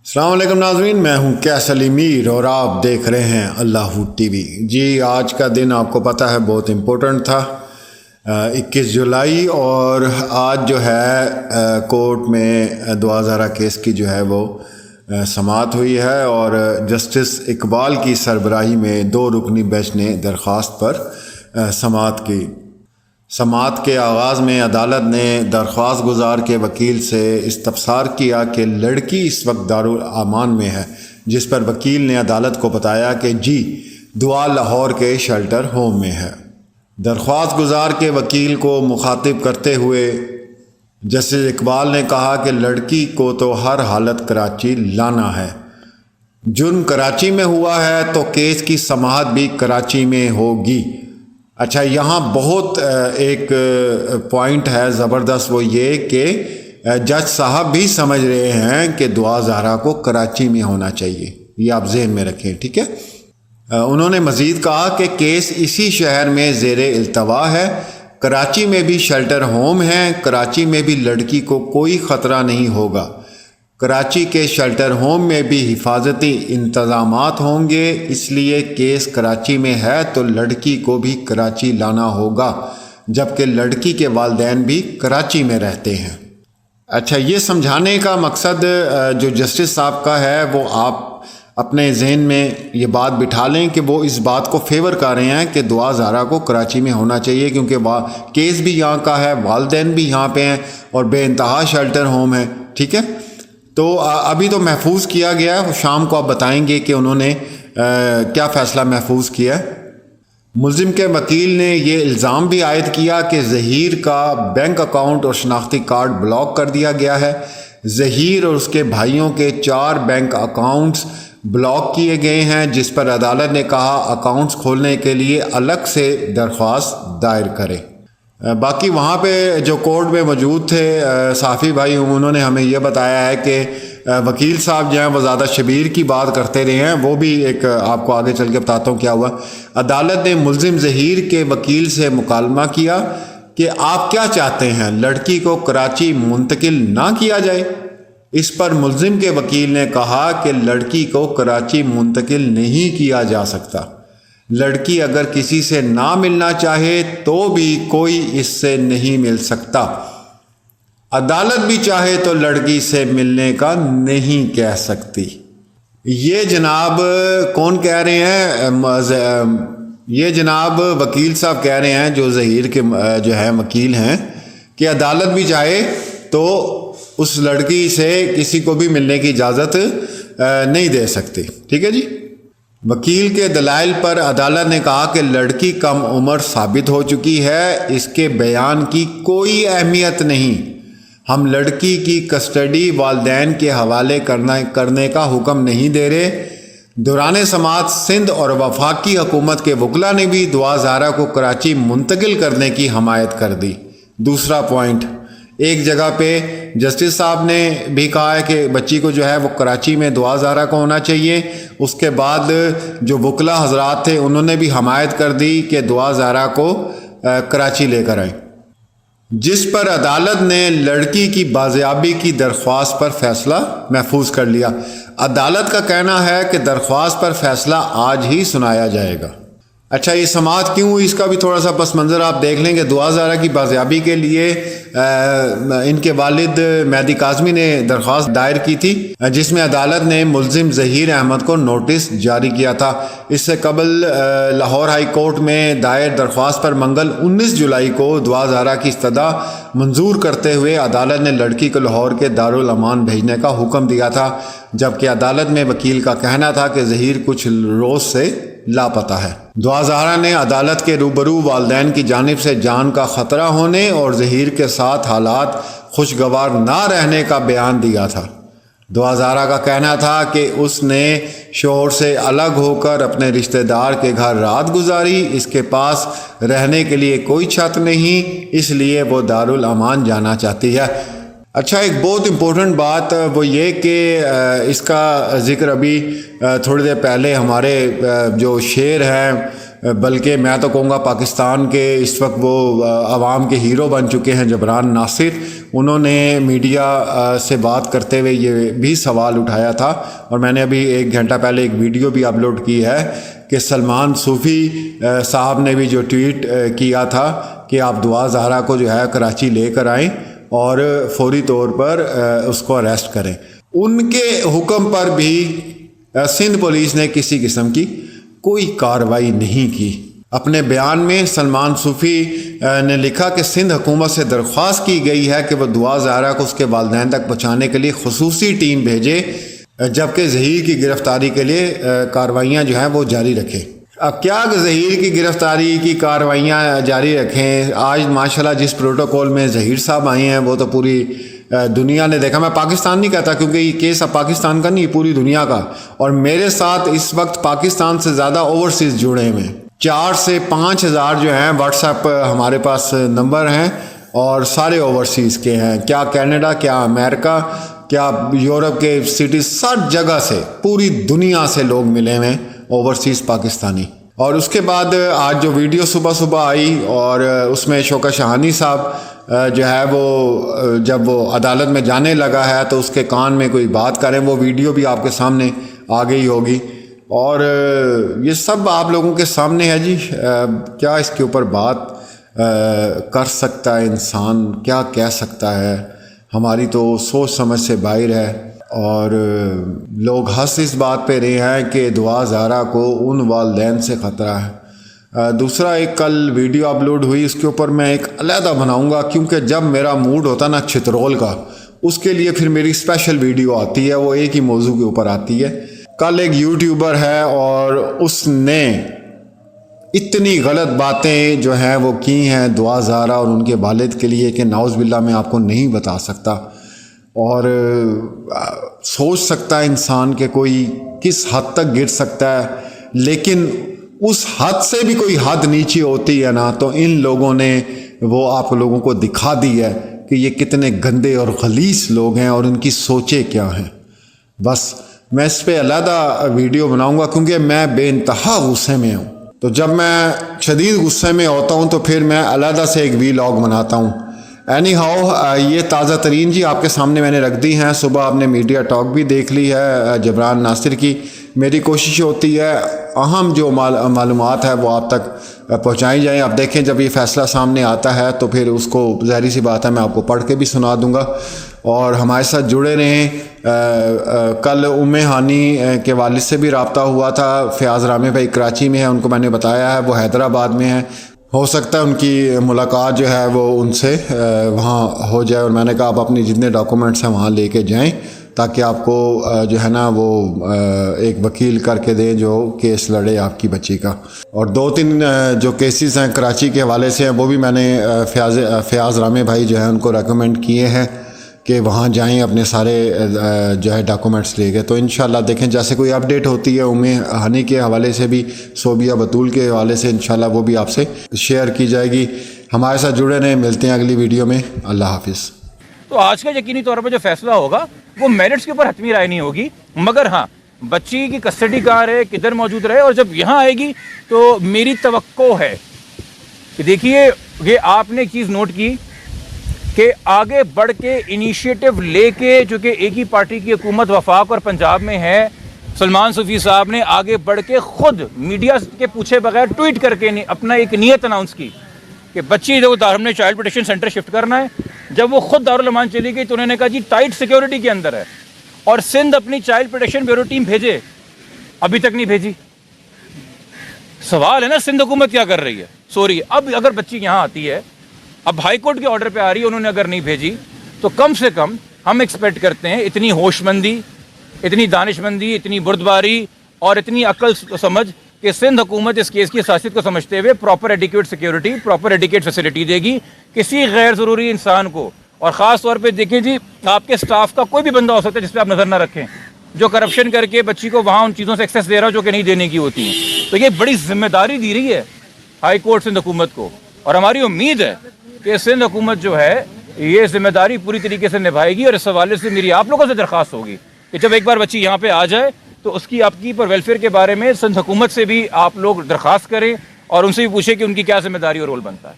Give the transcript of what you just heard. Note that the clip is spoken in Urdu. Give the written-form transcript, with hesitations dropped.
السلام علیکم ناظرین، میں ہوں کیسلی میر اور آپ دیکھ رہے ہیں اللہ ٹی وی۔ جی آج کا دن آپ کو پتہ ہے بہت امپورٹنٹ تھا، 21 جولائی، اور آج جو ہے کورٹ میں دعا زارہ کیس کی جو ہے وہ سماعت ہوئی ہے، اور جسٹس اقبال کی سربراہی میں 2 رکنی بینچ نے درخواست پر سماعت کی۔ سماعت کے آغاز میں عدالت نے درخواست گزار کے وکیل سے استفسار کیا کہ لڑکی اس وقت دارالامان میں ہے، جس پر وکیل نے عدالت کو بتایا کہ جی دعا لاہور کے شیلٹر ہوم میں ہے۔ درخواست گزار کے وکیل کو مخاطب کرتے ہوئے جسٹس اقبال نے کہا کہ لڑکی کو تو ہر حالت کراچی لانا ہے، جرم کراچی میں ہوا ہے تو کیس کی سماعت بھی کراچی میں ہوگی۔ اچھا، یہاں بہت ایک پوائنٹ ہے زبردست، وہ یہ کہ جج صاحب بھی سمجھ رہے ہیں کہ دعا زہرا کو کراچی میں ہونا چاہیے، یہ آپ ذہن میں رکھیں، ٹھیک ہے۔ انہوں نے مزید کہا کہ کیس اسی شہر میں زیر التوا ہے، کراچی میں بھی شیلٹر ہوم ہے، کراچی میں بھی لڑکی کو کوئی خطرہ نہیں ہوگا، کراچی کے شیلٹر ہوم میں بھی حفاظتی انتظامات ہوں گے، اس لیے کیس کراچی میں ہے تو لڑکی کو بھی کراچی لانا ہوگا، جبکہ لڑکی کے والدین بھی کراچی میں رہتے ہیں۔ اچھا، یہ سمجھانے کا مقصد جو جسٹس صاحب کا ہے وہ آپ اپنے ذہن میں یہ بات بٹھا لیں کہ وہ اس بات کو فیور کر رہے ہیں کہ دعا زہرا کو کراچی میں ہونا چاہیے، کیونکہ کیس بھی یہاں کا ہے، والدین بھی یہاں پہ ہیں، اور بے انتہا شیلٹر ہوم ہے، ٹھیک ہے۔ تو ابھی تو محفوظ کیا گیا ہے، شام کو آپ بتائیں گے کہ انہوں نے کیا فیصلہ محفوظ کیا ہے۔ ملزم کے وکیل نے یہ الزام بھی عائد کیا کہ ظہیر کا بینک اکاؤنٹ اور شناختی کارڈ بلاک کر دیا گیا ہے۔ ظہیر اور اس کے بھائیوں کے 4 بینک اکاؤنٹس بلاک کیے گئے ہیں، جس پر عدالت نے کہا اکاؤنٹس کھولنے کے لیے الگ سے درخواست دائر کرے۔ باقی وہاں پہ جو کورٹ میں موجود تھے صحافی بھائی، انہوں نے ہمیں یہ بتایا ہے کہ وکیل صاحب جو ہیں وہ زیادہ شبیر کی بات کرتے رہے ہیں، وہ بھی ایک آپ کو آگے چل کے بتاتا ہوں کیا ہوا۔ عدالت نے ملزم ظہیر کے وکیل سے مکالمہ کیا کہ آپ کیا چاہتے ہیں، لڑکی کو کراچی منتقل نہ کیا جائے؟ اس پر ملزم کے وکیل نے کہا کہ لڑکی کو کراچی منتقل نہیں کیا جا سکتا، لڑکی اگر کسی سے نہ ملنا چاہے تو بھی کوئی اس سے نہیں مل سکتا، عدالت بھی چاہے تو لڑکی سے ملنے کا نہیں کہہ سکتی۔ یہ جناب کون کہہ رہے ہیں؟ یہ جناب وکیل صاحب کہہ رہے ہیں جو ظہیر کے جو ہے وکیل ہیں، کہ عدالت بھی چاہے تو اس لڑکی سے کسی کو بھی ملنے کی اجازت نہیں دے سکتی، ٹھیک ہے جی۔ وکیل کے دلائل پر عدالت نے کہا کہ لڑکی کم عمر ثابت ہو چکی ہے، اس کے بیان کی کوئی اہمیت نہیں، ہم لڑکی کی کسٹڈی والدین کے حوالے کرنے کا حکم نہیں دے رہے۔ دوران سماعت سندھ اور وفاقی حکومت کے وکلاء نے بھی دعا زہرا کو کراچی منتقل کرنے کی حمایت کر دی۔ دوسرا پوائنٹ، ایک جگہ پہ جسٹس صاحب نے بھی کہا ہے کہ بچی کو جو ہے وہ کراچی میں دعا زہرا کو ہونا چاہیے، اس کے بعد جو وکلاء حضرات تھے انہوں نے بھی حمایت کر دی کہ دعا زہرا کو کراچی لے کر آئیں، جس پر عدالت نے لڑکی کی بازیابی کی درخواست پر فیصلہ محفوظ کر لیا۔ عدالت کا کہنا ہے کہ درخواست پر فیصلہ آج ہی سنایا جائے گا۔ اچھا، یہ سماعت کیوں ہوئی اس کا بھی تھوڑا سا پس منظر آپ دیکھ لیں کہ دعا زہرا کی بازیابی کے لیے ان کے والد مہدی کاظمی نے درخواست دائر کی تھی، جس میں عدالت نے ملزم ظہیر احمد کو نوٹس جاری کیا تھا۔ اس سے قبل لاہور ہائی کورٹ میں دائر درخواست پر منگل 19 جولائی کو دعا زہرا کی استدعا منظور کرتے ہوئے عدالت نے لڑکی کو لاہور کے دارالامان بھیجنے کا حکم دیا تھا، جبکہ عدالت میں وکیل کا کہنا تھا کہ ظہیر کچھ روز سے لاپتہ ہے۔ دعا زہرا نے عدالت کے روبرو والدین کی جانب سے جان کا خطرہ ہونے اور ظہیر کے ساتھ حالات خوشگوار نہ رہنے کا بیان دیا تھا۔ دعا زہرا کا کہنا تھا کہ اس نے شوہر سے الگ ہو کر اپنے رشتہ دار کے گھر رات گزاری، اس کے پاس رہنے کے لیے کوئی چھت نہیں، اس لیے وہ دارالامان جانا چاہتی ہے۔ اچھا، ایک بہت امپورٹنٹ بات وہ یہ کہ اس کا ذکر ابھی تھوڑی دیر پہلے ہمارے جو شیر ہیں بلکہ میں تو کہوں گا پاکستان کے اس وقت وہ عوام کے ہیرو بن چکے ہیں جبران ناصر. انہوں نے میڈیا سے بات کرتے ہوئے یہ بھی سوال اٹھایا تھا اور میں نے ابھی 1 گھنٹہ پہلے ایک ویڈیو بھی اپلوڈ کی ہے کہ سلمان صوفی صاحب نے بھی جو ٹویٹ کیا تھا کہ آپ دعا زہرا کو جو ہے کراچی لے کر آئیں اور فوری طور پر اس کو اریسٹ کریں. ان کے حکم پر بھی سندھ پولیس نے کسی قسم کی کوئی کارروائی نہیں کی. اپنے بیان میں سلمان صوفی نے لکھا کہ سندھ حکومت سے درخواست کی گئی ہے کہ وہ دعا زہرا کو اس کے والدین تک پہنچانے کے لیے خصوصی ٹیم بھیجے جبکہ ظہیر کی گرفتاری کے لیے کارروائیاں جو ہیں وہ جاری رکھیں. اب کیا ظہیر کی گرفتاری کی کارروائیاں جاری رکھیں؟ آج ماشاءاللہ جس پروٹوکول میں ظہیر صاحب آئے ہیں وہ تو پوری دنیا نے دیکھا. میں پاکستان نہیں کہتا کیونکہ یہ کیس اب پاکستان کا نہیں، پوری دنیا کا. اور میرے ساتھ اس وقت پاکستان سے زیادہ اوورسیز جڑے ہوئے ہیں. 4 سے 5 ہزار جو ہیں واٹس ایپ ہمارے پاس نمبر ہیں اور سارے اوورسیز کے ہیں. کیا کینیڈا، کیا امریکہ، کیا یورپ کے سٹیز، سب جگہ سے پوری دنیا سے لوگ ملے ہوئے ہیں اوورسیز پاکستانی. اور اس کے بعد آج جو ویڈیو صبح آئی اور اس میں شوکت شاہانی صاحب جو ہے وہ جب وہ عدالت میں جانے لگا ہے تو اس کے کان میں کوئی بات کریں، وہ ویڈیو بھی آپ کے سامنے آ گئی ہوگی اور یہ سب آپ لوگوں کے سامنے ہے. جی کیا اس کے اوپر بات کر سکتا ہے انسان، کیا کہہ سکتا ہے؟ ہماری تو سوچ سمجھ سے باہر ہے اور لوگ ہنس اس بات پہ رہے ہیں کہ دعا زہرا کو ان والدین سے خطرہ ہے. دوسرا ایک کل ویڈیو اپلوڈ ہوئی، اس کے اوپر میں ایک علیحدہ بناؤں گا کیونکہ جب میرا موڈ ہوتا نا چترول کا، اس کے لیے پھر میری اسپیشل ویڈیو آتی ہے، وہ ایک ہی موضوع کے اوپر آتی ہے. کل ایک یوٹیوبر ہے اور اس نے اتنی غلط باتیں جو ہیں وہ کی ہیں دعا زہرا اور ان کے والد کے لیے کہ نعوذ باللہ میں آپ کو نہیں بتا سکتا. اور سوچ سکتا ہے انسان کہ کوئی کس حد تک گر سکتا ہے، لیکن اس حد سے بھی کوئی حد نیچے ہوتی ہے نا تو ان لوگوں نے وہ آپ لوگوں کو دکھا دی ہے کہ یہ کتنے گندے اور غلیظ لوگ ہیں اور ان کی سوچیں کیا ہیں. بس میں اس پہ علیحدہ ویڈیو بناؤں گا کیونکہ میں بے انتہا غصے میں ہوں. تو جب میں شدید غصے میں ہوتا ہوں تو پھر میں علیحدہ سے ایک ویلاگ بناتا ہوں. اینی ہاؤ یہ تازہ ترین جی آپ کے سامنے میں نے رکھ دی ہیں. صبح آپ نے میڈیا ٹاک بھی دیکھ لی ہے جبران ناصر کی. میری کوشش ہوتی ہے اہم جو معلومات ہے وہ آپ تک پہنچائی جائیں. آپ دیکھیں جب یہ فیصلہ سامنے آتا ہے تو پھر اس کو ظاہری سی بات ہے میں آپ کو پڑھ کے بھی سنا دوں گا اور ہمارے ساتھ جڑے رہیں. کل ہانی کے والد سے بھی رابطہ ہوا تھا. فیاض رامے بھائی کراچی میں ہیں، ان کو میں نے بتایا ہے وہ حیدرآباد میں ہیں. ہو سکتا ہے ان کی ملاقات جو ہے وہ ان سے وہاں ہو جائے اور میں نے کہا آپ اپنی جتنے ڈاکومنٹس ہیں وہاں لے کے جائیں تاکہ آپ کو جو ہے نا وہ ایک وکیل کر کے دیں جو کیس لڑے آپ کی بچی کا. اور 2-3 جو کیسز ہیں کراچی کے حوالے سے ہیں وہ بھی میں نے فیاض رامے بھائی جو ہیں ان کو ریکمینڈ کیے ہیں کہ وہاں جائیں اپنے سارے جو ہے ڈاکومنٹس لے گئے. تو انشاءاللہ دیکھیں جیسے کوئی اپڈیٹ ہوتی ہے ہانی کے حوالے سے بھی، صوبیہ بطول کے حوالے سے انشاءاللہ وہ بھی آپ سے شیئر کی جائے گی. ہمارے ساتھ جڑے رہیں، ملتے ہیں اگلی ویڈیو میں. اللہ حافظ. تو آج کا یقینی طور پر جو فیصلہ ہوگا وہ میرٹس کے اوپر حتمی رائے نہیں ہوگی، مگر ہاں بچی کی کسٹڈی کہاں رہے، کدھر موجود رہے، اور جب یہاں آئے گی تو میری توقع ہے کہ دیکھیے یہ آپ نے ایک چیز نوٹ کی کہ آگے بڑھ کے انیشیٹو لے کے، جو کہ ایک ہی پارٹی کی حکومت وفاق اور پنجاب میں ہے، سلمان صوفی صاحب نے آگے بڑھ کے خود میڈیا کے پوچھے بغیر ٹویٹ کر کے اپنا ایک نیت اناؤنس کی کہ بچی جو ہم نے چائلڈ پروٹیکشن سینٹر شفٹ کرنا ہے. جب وہ خود دارالامان چلی گئی تو انہوں نے کہا جی ٹائٹ سیکیورٹی کے اندر ہے اور سندھ اپنی چائلڈ پروٹیکشن بیورو ٹیم بھیجے، ابھی تک نہیں بھیجی. سوال ہے نا سندھ حکومت کیا کر رہی ہے. سوری، اب اگر بچی یہاں آتی ہے، اب ہائی کورٹ کے آرڈر پہ آ رہی ہے، انہوں نے اگر نہیں بھیجی تو کم سے کم ہم ایکسپیکٹ کرتے ہیں اتنی ہوش مندی، اتنی دانش مندی، اتنی بردباری اور اتنی عقل سمجھ کہ سندھ حکومت اس کیس کی حساسیت کو سمجھتے ہوئے proper adequate security, proper adequate facility دے گی کسی غیر ضروری انسان کو. اور خاص طور پہ دیکھیں جی آپ کے سٹاف کا کوئی بھی بندہ ہو سکتا ہے جس پہ آپ نظر نہ رکھیں، جو کرپشن کر کے بچی کو وہاں ان چیزوں سے ایکسیس دے رہا ہو جو کہ نہیں دینے کی ہوتی ہیں. تو یہ بڑی ذمہ داری دی رہی ہے ہائی کورٹ سندھ حکومت کو، اور ہماری امید ہے کہ سندھ حکومت جو ہے یہ ذمہ داری پوری طریقے سے نبھائے گی. اور اس حوالے سے میری آپ لوگوں سے درخواست ہوگی کہ جب ایک بار بچی یہاں پہ آ جائے تو اس کی آپ کی پر ویلفیئر کے بارے میں سندھ حکومت سے بھی آپ لوگ درخواست کریں اور ان سے بھی پوچھے کہ ان کی کیا ذمہ داری اور رول بنتا ہے.